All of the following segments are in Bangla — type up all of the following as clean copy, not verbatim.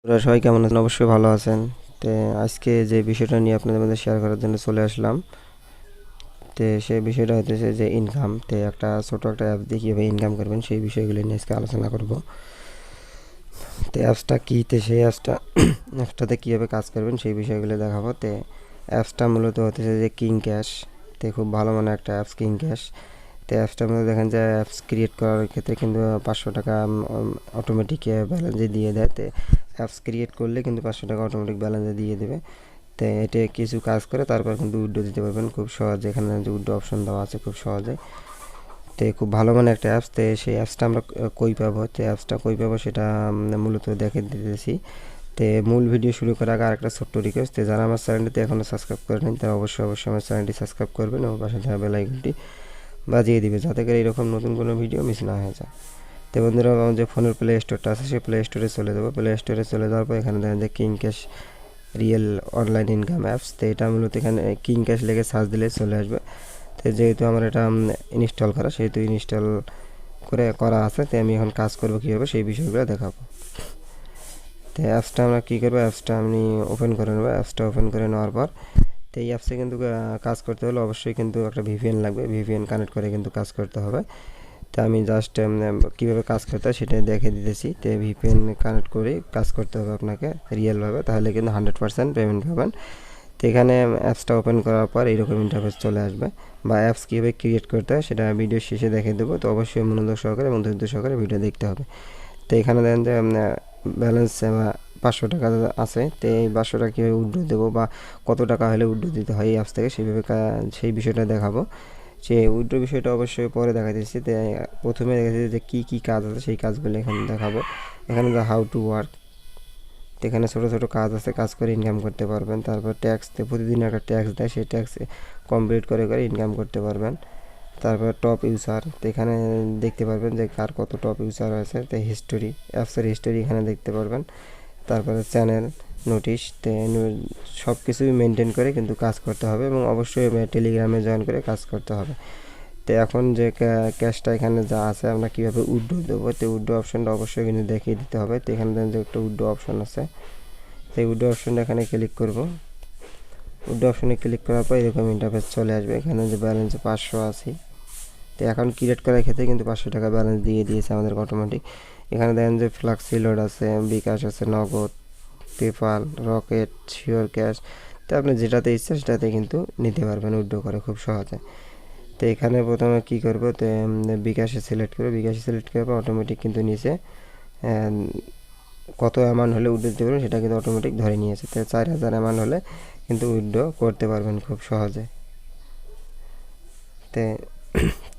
আপনারা সবাই কেমন আছেন? অবশ্যই ভালো আছেন। তো আজকে যে বিষয়টা নিয়ে আপনাদের মধ্যে শেয়ার করার জন্য চলে আসলাম। তো সেই বিষয়টা হচ্ছে যে ইনকাম। তো একটা ছোট একটা অ্যাপ দিয়ে কীভাবে ইনকাম করবেন সেই বিষয়গুলো নিয়ে আজকে আলোচনা করব। তো অ্যাপসটা কী, তো সেই অ্যাপসটাতে কীভাবে কাজ করবেন সেই বিষয়গুলো দেখাবো। তো অ্যাপসটা মূলত হচ্ছে যে কিং ক্যাশ। তো খুব ভালো মানে একটা অ্যাপস কিং ক্যাশ। তো অ্যাপসটার মধ্যে দেখেন যে অ্যাপস ক্রিয়েট করার ক্ষেত্রে কিন্তু 500 টাকা অটোমেটিক ব্যালেন্সে দিয়ে দেয়। তো অ্যাপস ক্রিয়েট করলে কিন্তু 500 টাকা অটোমেটিক ব্যালেন্সে দিয়ে দেবে। তো এটা কিছু কাজ করে তারপর কিন্তু উইথড্র দিতে পারবেন খুব সহজে। এখানে যে উইথড্র অপশন দেওয়া আছে খুব সহজে। তো খুব ভালো মানে একটা অ্যাপস। তো সেই অ্যাপসটা আমরা কই পাবো, তো অ্যাপসটা কই পাবো সেটা মূলত দেখে দিতেছি। তো মূল ভিডিও শুরু করার আগে আরেকটা ছোট্ট রিকোয়েস্ট, তো যারা আমার চ্যানেলটিতে এখনও সাবস্ক্রাইব করেনি তারা অবশ্যই আমার চ্যানেলটি সাবস্ক্রাইব করবেন এবং পাশে থাকা বেল আইকনটি বাজিয়ে দিবে যাতে করে এরকম নতুন কোনো ভিডিও মিস না হয়ে যায়। তো বন্ধুরা, আমার যে ফোনের প্লে স্টোরটা আছে সেই প্লে স্টোরে চলে যাবো। প্লে স্টোরে চলে যাওয়ার পর এখানে দেখেন যে king cash real online income apps. তো এটা মূলত এখানে কিং ক্যাশ লেগে সার্চ দিলে চলে আসবে। তো যেহেতু আমার এটা ইনস্টল করা, সেহেতু ইনস্টল করা আছে। তো আমি এখন কাজ করবো কীভাবে সেই বিষয়গুলো দেখাবো। তো অ্যাপসটা আমরা কী করবো, অ্যাপসটা আমি ওপেন করে নেবো। অ্যাপসটা ওপেন করে নেওয়ার পর তো এই অ্যাপসে কিন্তু কাজ করতে হলে অবশ্যই কিন্তু একটা ভিপিএন লাগবে। ভিপিএন কানেক্ট করে কিন্তু কাজ করতে হবে। তো আমি জাস্ট কীভাবে কাজ করতে হয় সেটা দেখে দিতেছি। তো ভিপিএন কানেক্ট করে কাজ করতে হবে আপনাকে রিয়েলভাবে, তাহলে কিন্তু 100% পেমেন্ট পাবেন। তো এখানে অ্যাপসটা ওপেন করার পর এইরকম ইন্টারফেস চলে আসবে, বা অ্যাপস কীভাবে ক্রিয়েট করতে হয় সেটা ভিডিও শেষে দেখে দেবো। তো অবশ্যই মনোযোগ সহকারে এবং ধৈর্য সহকারে ভিডিও দেখতে হবে। তো এখানে দেখেন যে ব্যালেন্স 500 টাকা আছে। তো এই 500 টাকা কীভাবে উইথড্র দেবো বা কত টাকা হলে উইথড্র দিতে হয় এই অ্যাপস থেকে সেইভাবে সেই বিষয়টা দেখাবো। সেই উইথড্র বিষয়টা অবশ্যই পরে দেখা দিচ্ছি। তো প্রথমে দেখা যাচ্ছে যে কী কী কাজ আছে সেই কাজগুলো এখানে দেখাবো। এখানে যে হাউ টু ওয়ার্ক, তো এখানে ছোটো ছোটো কাজ আছে, কাজ করে ইনকাম করতে পারবেন। তারপর ট্যাক্স, প্রতিদিন একটা ট্যাক্স দেয়, সেই ট্যাক্স কমপ্লিট করে ইনকাম করতে পারবেন। তারপর টপ ইউজার, তো এখানে দেখতে পারবেন যে কার কত টপ ইউজার আছে। তো হিস্টোরি, অ্যাপসের হিস্টোরি এখানে দেখতে পারবেন। তারপরে চ্যানেল, নোটিশ, তো সব কিছুই মেনটেন করে কিন্তু কাজ করতে হবে এবং অবশ্যই টেলিগ্রামে জয়েন করে কাজ করতে হবে। তো এখন যে ক্যাশটা এখানে যা আছে আমরা কীভাবে উইথড্র দেবো, তো উইথড্র অপশানটা অবশ্যই কিন্তু দেখিয়ে দিতে হবে। তো এখানে যে একটা উইথড্র অপশান আছে, তো উইথড্র অপশানটা এখানে ক্লিক করব। উইথড্র অপশানে ক্লিক করার পর এরকম ইন্টারফেস চলে আসবে। এখানে যে ব্যালেন্স 580, তো অ্যাকাউন্ট ক্রিয়েট করার ক্ষেত্রে কিন্তু 500 টাকা ব্যালেন্স দিয়ে দিয়েছে আমাদের অটোমেটিক। এখানে দেখেন যে ফ্লাক্সি লোড আছে, বিকাশ আছে, নগদ, পেপাল, রকেট, শিওর ক্যাশ। তো আপনি যেটাতে ইচ্ছা সেটাতে কিন্তু নিতে পারবেন উইথড্র করে খুব সহজে। তো এখানে প্রথমে কী করবো, তো বিকাশে সিলেক্ট করে বিকাশে সিলেক্ট করার পর অটোমেটিক কিন্তু নিচে কত অ্যামাউন্ট হলে উইথড্র দিতে পারবেন সেটা কিন্তু অটোমেটিক ধরে নিয়েছে। তো 4000 অ্যামাউন্ট হলে কিন্তু উইথড্র করতে পারবেন খুব সহজে। তো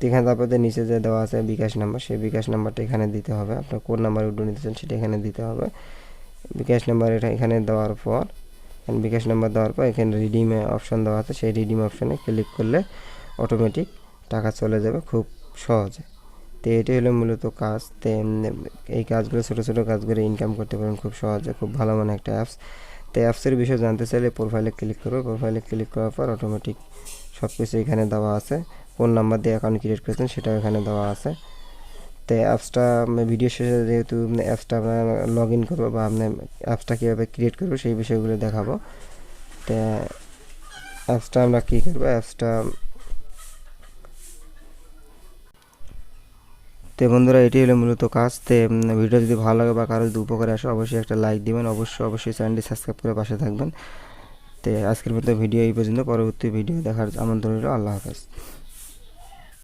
এখানে তারপর নিচে যে দেওয়া আছে বিকাশ নাম্বার, সেই বিকাশ নাম্বারটা এখানে দিতে হবে। আপনার কোন নাম্বার উইথড্র নিতে চান সেটা এখানে দিতে হবে। বিকাশ নাম্বার এটা এখানে দেওয়ার পর বিকাশ নাম্বার দেওয়ার পর এখানে রিডিমে অপশান দেওয়া আছে, সেই রিডিম অপশানে ক্লিক করলে অটোমেটিক টাকা চলে যাবে খুব সহজে। তো এটি হলো মূলত কাজ। তো এই কাজগুলো ছোটো ছোটো কাজগুলো ইনকাম করতে পারেন খুব সহজে। খুব ভালো মানে একটা অ্যাপস। তো অ্যাপসের বিষয়ে জানতে চাইলে প্রোফাইলে ক্লিক করবে। প্রোফাইলে ক্লিক করার পর অটোমেটিক সব কিছু এখানে দেওয়া আছে। কোন নাম্বার দিয়ে অ্যাকাউন্ট ক্রিয়েট করেছেন সেটাও এখানে দেওয়া আছে। তো অ্যাপসটা ভিডিও শেষে যেহেতু অ্যাপসটা আমরা লগ ইন করবো বা আপনার অ্যাপসটা কীভাবে ক্রিয়েট করবো সেই বিষয়গুলো দেখাবো। তো অ্যাপসটা আমরা কী করবো, তো বন্ধুরা এটি হলো মূলত কাজ। তো ভিডিও যদি ভালো লাগে বা কারো যদি উপকারে আসে অবশ্যই একটা লাইক দিবেন, অবশ্যই চ্যানেলটি সাবস্ক্রাইব করে পাশে থাকবেন। তো আজকের মতো ভিডিও এই পর্যন্ত, পরবর্তী ভিডিও দেখার আমন্ত্রণ রইল। আল্লাহ হাফেজ।